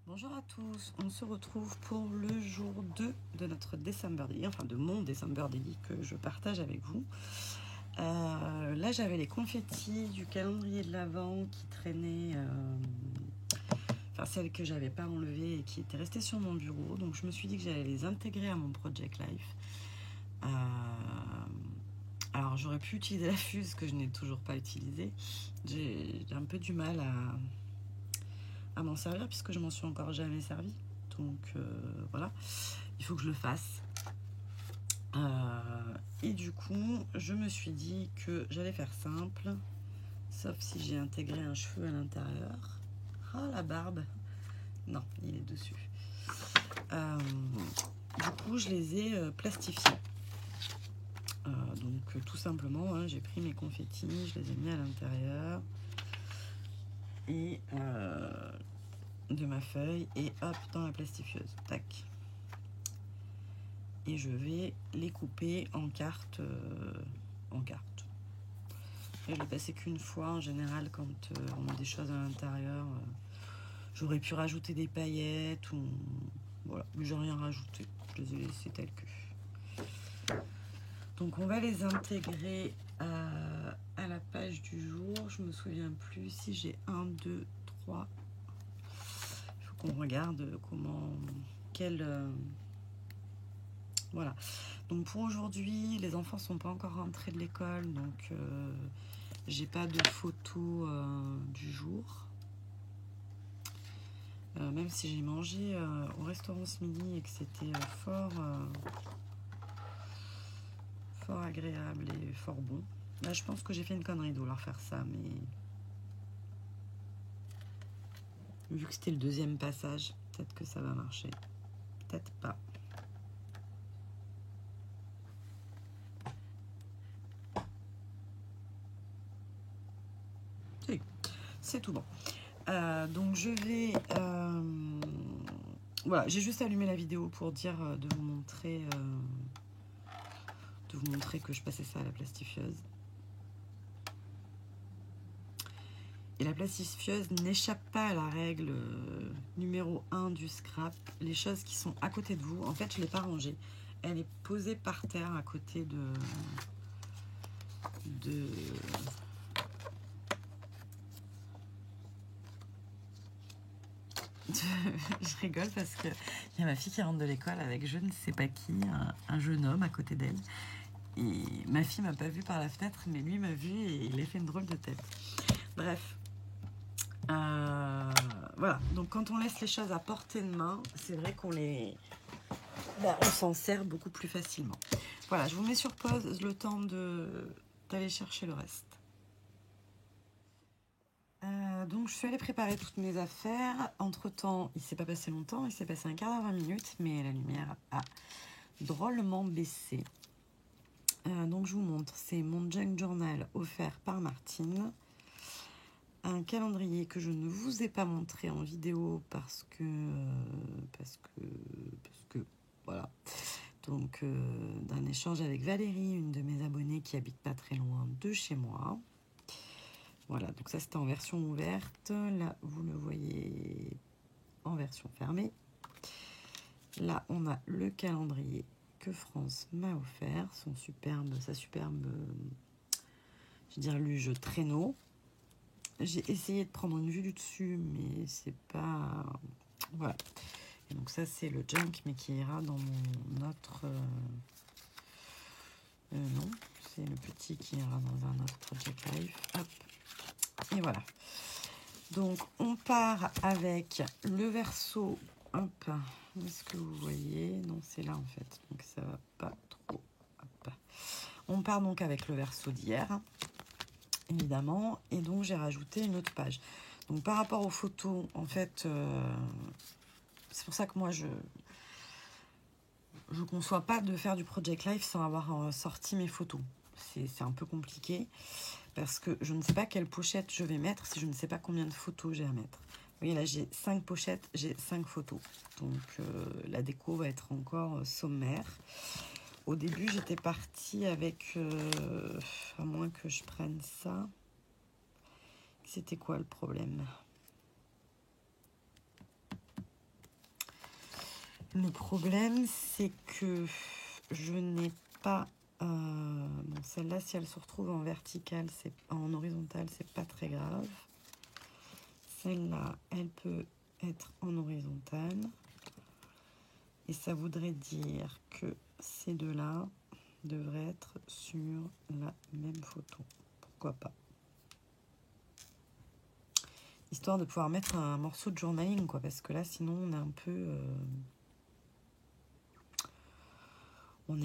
Bonjour à tous, on se retrouve pour le jour 2 de notre December Daily, enfin de mon December Daily que je partage avec vous. Là j'avais les confettis du calendrier de l'Avent qui traînaient, enfin celles que j'avais pas enlevées et qui étaient restées sur mon bureau, donc je me suis dit que j'allais les intégrer à mon Project Life. Alors j'aurais pu utiliser la fuse que je n'ai toujours pas utilisée, j'ai un peu du mal à m'en servir puisque je m'en suis encore jamais servi. Donc voilà, il faut que je le fasse. Et du coup, je me suis dit que j'allais faire simple, sauf si j'ai intégré un cheveu à l'intérieur. Ah, la barbe. Non, il est dessus. Du coup, je les ai plastifiés. Donc tout simplement, hein, j'ai pris mes confettis, je les ai mis à l'intérieur et de ma feuille et hop dans la plastifieuse. Tac. Et je vais les couper en cartes. Et je l'ai passé qu'une fois en général quand on met des choses à l'intérieur. J'aurais pu rajouter des paillettes ou voilà, mais j'ai rien rajouté. Je les ai laissés tels que. Donc on va les intégrer à la page du jour. Je me souviens plus si j'ai 1, 2, 3. Il faut qu'on regarde voilà. Donc pour aujourd'hui, les enfants sont pas encore rentrés de l'école, donc j'ai pas de photos du jour. Même si j'ai mangé au restaurant ce midi et que c'était fort agréable et fort bon. Là, je pense que j'ai fait une connerie de leur faire ça, mais vu que c'était le deuxième passage, peut-être que ça va marcher. Peut-être pas. C'est tout bon. Donc je vais... voilà, j'ai juste allumé la vidéo pour dire de vous montrer que je passais ça à la plastifieuse. Et la plastifieuse n'échappe pas à la règle numéro 1 du scrap. Les choses qui sont à côté de vous, en fait, je ne l'ai pas rangée. Elle est posée par terre à côté de... Je rigole parce qu'il y a ma fille qui rentre de l'école avec je ne sais pas qui, un jeune homme à côté d'elle. Et ma fille m'a pas vue par la fenêtre, mais lui m'a vue et il a fait une drôle de tête. Bref. Voilà. Donc quand on laisse les choses à portée de main, c'est vrai qu'on on s'en sert beaucoup plus facilement. Voilà, je vous mets sur pause le temps d'aller chercher le reste. Donc je suis allée préparer toutes mes affaires. Entre temps, il s'est pas passé longtemps, il s'est passé un quart d'heure, 20 minutes, mais la lumière a drôlement baissé. Donc je vous montre, c'est mon junk journal offert par Martine. Un calendrier que je ne vous ai pas montré en vidéo parce que voilà. Donc d'un échange avec Valérie, une de mes abonnées qui habite pas très loin de chez moi. Voilà, donc ça c'était en version ouverte. Là, vous le voyez en version fermée. Là, on a le calendrier que France m'a offert, sa superbe, je veux dire, luge traîneau. J'ai essayé de prendre une vue du dessus, mais c'est pas... Voilà. Et donc ça, c'est le junk, mais qui ira dans mon autre... non, c'est le petit qui ira dans un autre Project Life. Hop. Et voilà. Donc, on part avec le verso. Hop. Est-ce que vous voyez? Non, c'est là, en fait. Donc, ça va pas trop. Hop. On part donc avec le verso d'hier, évidemment. Et donc, j'ai rajouté une autre page. Donc, par rapport aux photos, en fait, c'est pour ça que moi, je conçois pas de faire du Project Life sans avoir sorti mes photos. C'est un peu compliqué parce que je ne sais pas quelle pochette je vais mettre si je ne sais pas combien de photos j'ai à mettre. Vous voyez là, j'ai 5 pochettes, j'ai 5 photos. Donc la déco va être encore sommaire. Au début, j'étais partie avec, à moins que je prenne ça. C'était quoi le problème? Le problème, c'est que je n'ai pas... bon, celle-là, si elle se retrouve en verticale, en horizontale, c'est pas très grave. Celle-là, elle peut être en horizontale. Et ça voudrait dire que ces deux-là devraient être sur la même photo. Pourquoi pas? Histoire de pouvoir mettre un morceau de journaling, quoi. Parce que là, sinon, on est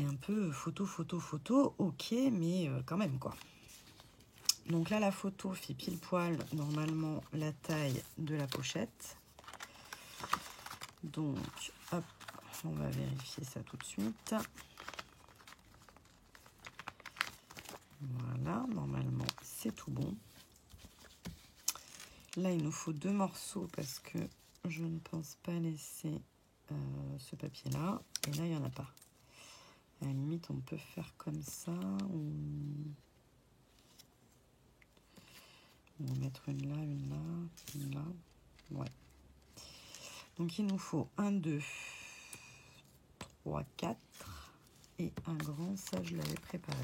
un peu... photo, photo, photo. Ok, mais quand même, quoi. Donc là, la photo fait pile poil, normalement, la taille de la pochette. Donc, hop, on va vérifier ça tout de suite. Voilà, normalement, c'est tout bon. Là, il nous faut 2 morceaux parce que je ne pense pas laisser ce papier-là. Et là, il n'y en a pas. À la limite, on peut faire comme ça. On va mettre une là, une là, une là. Ouais. Donc, il nous faut 1, 2, 3, 4 et un grand. Ça, je l'avais préparé.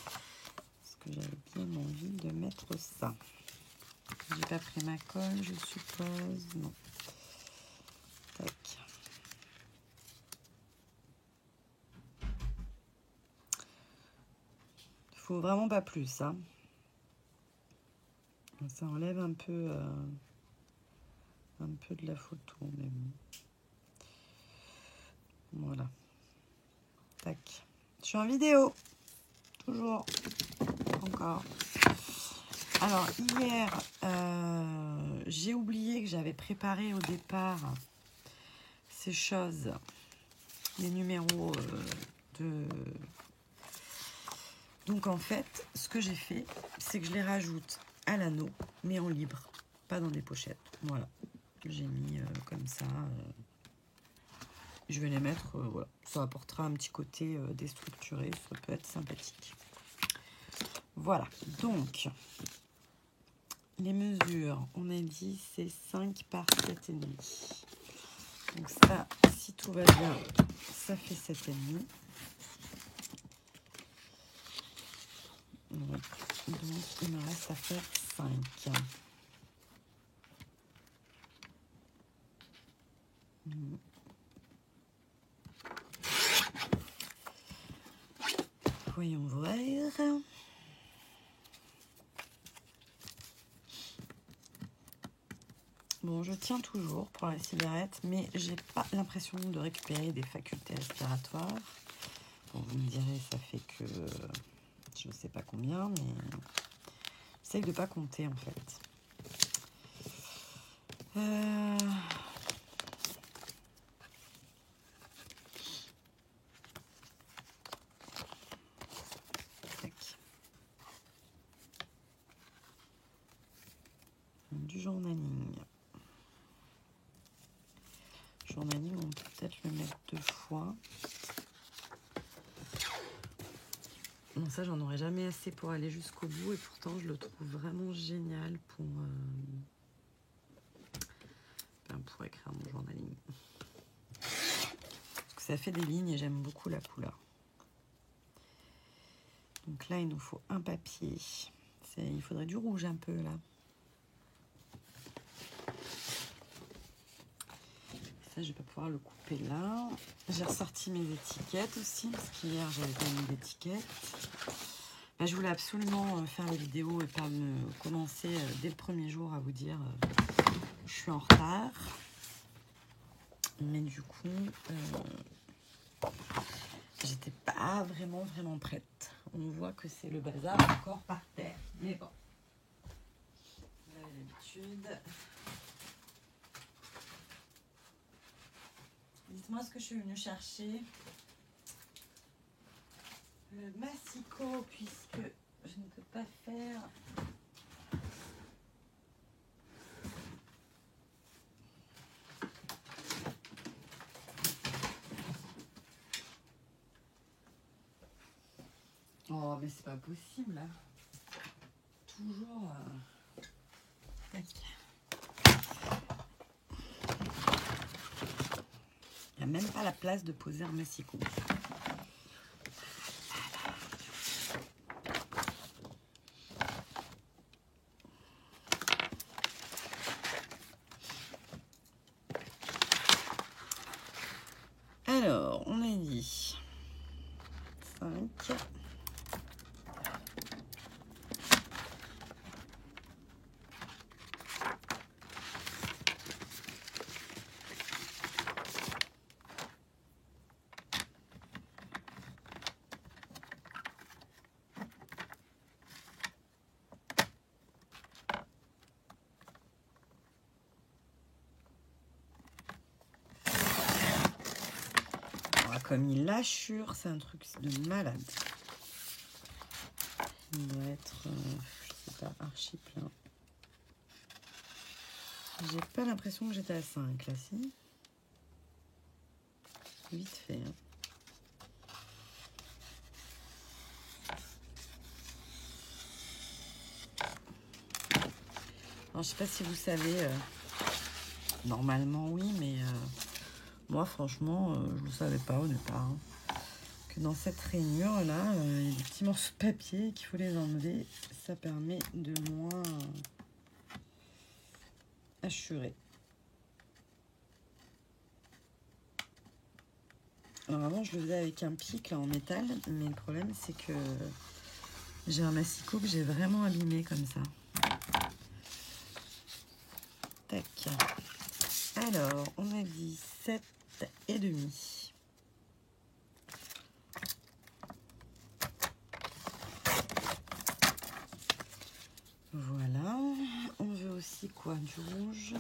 Parce que j'avais bien envie de mettre ça. J'ai pas pris ma colle, je suppose. Non. Tac. Il faut vraiment pas plus, hein. Ça enlève un peu de la photo, mais bon. Voilà. Tac. Je suis en vidéo. Toujours. Encore. Alors, hier, j'ai oublié que j'avais préparé au départ ces choses, les numéros de... Donc, en fait, ce que j'ai fait, c'est que je les rajoute à l'anneau, mais en libre, pas dans des pochettes. Voilà. J'ai mis comme ça. Je vais les mettre, voilà. Ça apportera un petit côté déstructuré, ça peut être sympathique. Voilà, donc... Les mesures, on a dit, c'est 5 par 7,5. Donc ça, si tout va bien, ça fait 7,5. Donc, il me reste à faire 5. Voyons voir. Bon, je tiens toujours pour la cigarette, mais j'ai pas l'impression de récupérer des facultés respiratoires. Bon, vous me direz, ça fait que je ne sais pas combien, mais j'essaye de pas compter en fait. Du journaling. Journaling, on peut peut-être le mettre 2 fois. Bon, ça, j'en aurais jamais assez pour aller jusqu'au bout et pourtant, je le trouve vraiment génial pour écrire mon journaling. Parce que ça fait des lignes et j'aime beaucoup la couleur. Donc là, il nous faut un papier. Il faudrait du rouge un peu, là. Ça, je vais pas pouvoir le couper là. J'ai ressorti mes étiquettes aussi, parce qu'hier, j'avais pas mis d'étiquettes. Là, je voulais absolument faire la vidéo et pas me commencer dès le premier jour à vous dire je suis en retard. Mais du coup, j'étais pas vraiment prête. On voit que c'est le bazar encore par terre. Mais bon, vous avez l'habitude. Dites-moi ce que je suis venue chercher. Le massicot, puisque je ne peux pas faire... Oh, mais c'est pas possible, là. Toujours... Tac. Il n'y a même pas la place de poser un massicot. Alors, on a dit 5. Comme il l'assure, c'est un truc de malade. Il doit être, je sais pas, archi plein. J'ai pas l'impression que j'étais à 5 là, si. Vite fait. Hein. Alors, je sais pas si vous savez, normalement oui, mais moi franchement, je ne savais pas au départ. Hein, que dans cette rainure là, il y a des petits morceaux de papier qu'il faut les enlever. Ça permet de moins assurer. Alors avant, je le faisais avec un pic là, en métal, mais le problème c'est que j'ai un massicot que j'ai vraiment abîmé comme ça. Tac. Alors, on a dit 7,5. Voilà. On veut aussi quoi? Du rouge.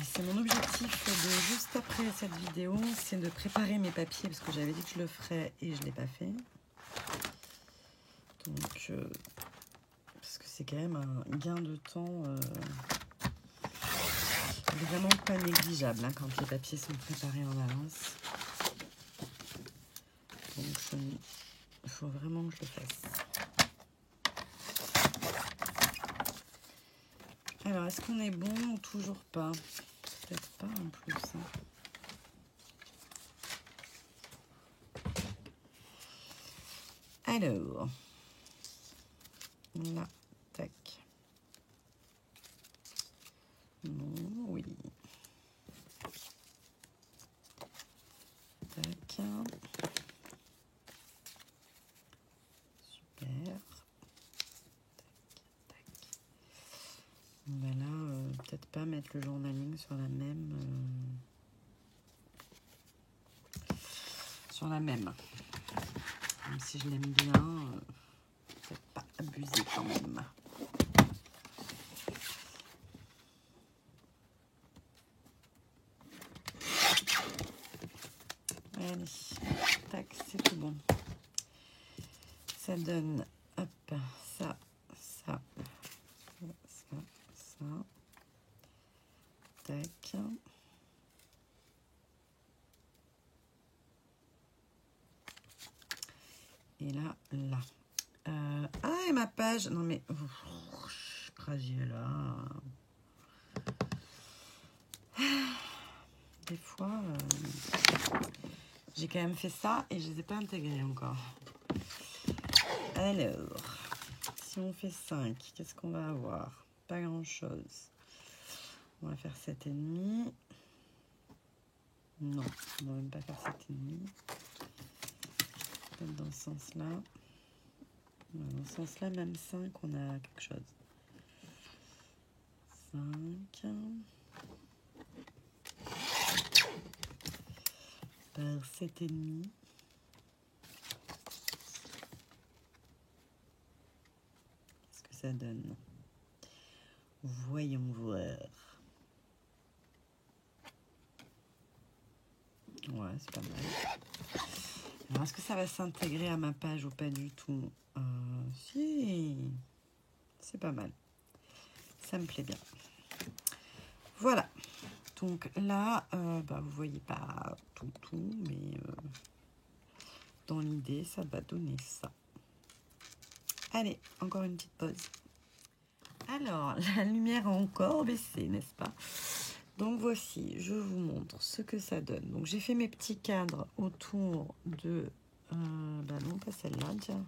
C'est mon objectif de juste après cette vidéo, c'est de préparer mes papiers parce que j'avais dit que je le ferais et je ne l'ai pas fait. Donc, parce que c'est quand même un gain de temps vraiment pas négligeable hein, quand les papiers sont préparés en avance. Donc, il faut vraiment que je le fasse. Alors, est-ce qu'on est bon ou toujours pas? Peut-être pas en plus. Hein. Alors, là, tac. Non, oui. Tac. Super. Tac, tac. On va là, peut-être pas mettre le journaling sur la même. Même si je l'aime bien, peut-être pas abuser quand même. Allez, tac, c'est tout bon. Ça donne, hop, ça, ça, ça, ça. Tac. Et là, là. Ah, et ma page. Non, mais. Crasier là. Des fois, j'ai quand même fait ça et je ne les ai pas intégrés encore. Alors, si on fait 5, qu'est-ce qu'on va avoir? Pas grand-chose. On va faire 7,5. Non, on ne va même pas faire 7,5. Peut-être dans ce sens-là. Dans ce sens-là, même 5, on a quelque chose. 5. Par 7,5. Qu'est-ce que ça donne? Voyons voir. Ouais, c'est pas mal. Alors, est-ce que ça va s'intégrer à ma page ou pas du tout? Si, c'est pas mal. Ça me plaît bien. Voilà. Donc là, vous voyez pas tout, mais dans l'idée, ça va donner ça. Allez, encore une petite pause. Alors, la lumière a encore baissé, n'est-ce pas? Donc voici, je vous montre ce que ça donne. Donc j'ai fait mes petits cadres autour de... bah non, pas celle-là, tiens.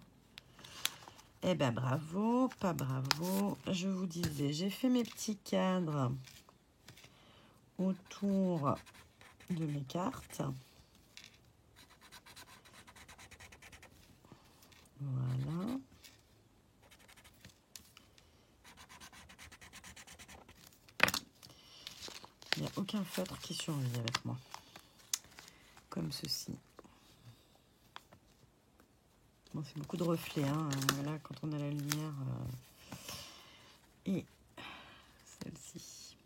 Eh ben bravo, pas bravo. Je vous disais, j'ai fait mes petits cadres autour de mes cartes. Voilà. Il n'y a aucun feutre qui survit avec moi. Comme ceci. Bon, c'est beaucoup de reflets, hein. Voilà, quand on a la lumière. Et celle-ci.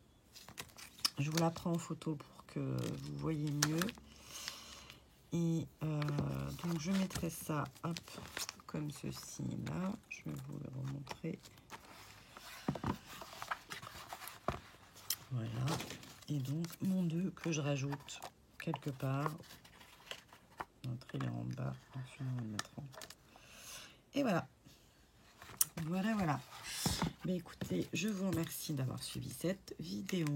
Je vous la prends en photo pour que vous voyez mieux. Et donc, je mettrai ça, hop, comme ceci, là. Je vais vous le remontrer. Voilà. Et donc, mon 2 que je rajoute quelque part. Il est en bas. Ensuite, on va le mettre en haut. Et voilà. Voilà. Mais écoutez, je vous remercie d'avoir suivi cette vidéo.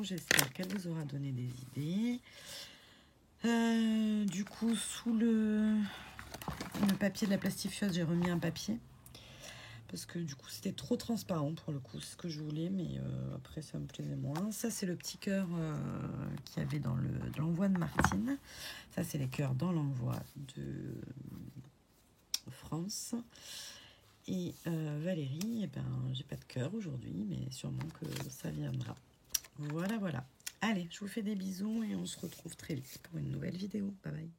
J'espère qu'elle vous aura donné des idées. Du coup, sous le papier de la plastifieuse, j'ai remis un papier. Parce que du coup, c'était trop transparent pour le coup. C'est ce que je voulais, mais après, ça me plaisait moins. Ça, c'est le petit cœur qu'il y avait dans l'envoi de Martine. Ça, c'est les cœurs dans l'envoi de France. Et Valérie, eh ben, j'ai pas de cœur aujourd'hui, mais sûrement que ça viendra. Voilà. Allez, je vous fais des bisous et on se retrouve très vite pour une nouvelle vidéo. Bye bye.